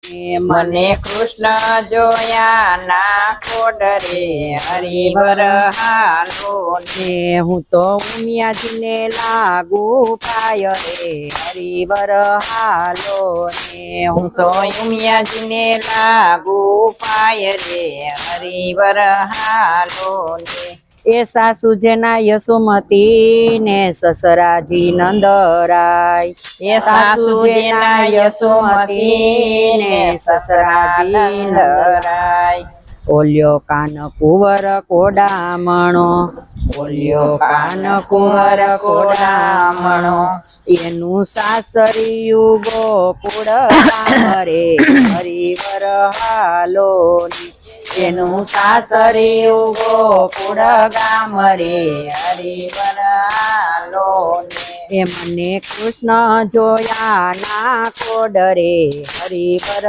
મને કૃષ્ણ જોયા ના કોડ રે હરિવર હાલો ને હું તો ઉમિયાજીને લાગુ પાય રે હરિવર હાલો ને હું તો ઉમિયાજીને લાગુ પાય રે હરિવર હાલો ને એ સાસુ જેના યશોમતી ને સસરાજી નંદરાય એ સાસુ જેના યશોમતી ને સસરાજી નંદરાય ઓલ્યો કાન કુંવર કોડામણો બોલ્યો કાન કુંવર કોડામણો એનું સાસરિયું ગોકુળ ગામ રે હરિવર હાલો એનું સાસરિયું ગોકુળ ગામ રે હરિવર હાલો ને એ મને કૃષ્ણ જોયા ના કોડ રે હરિવર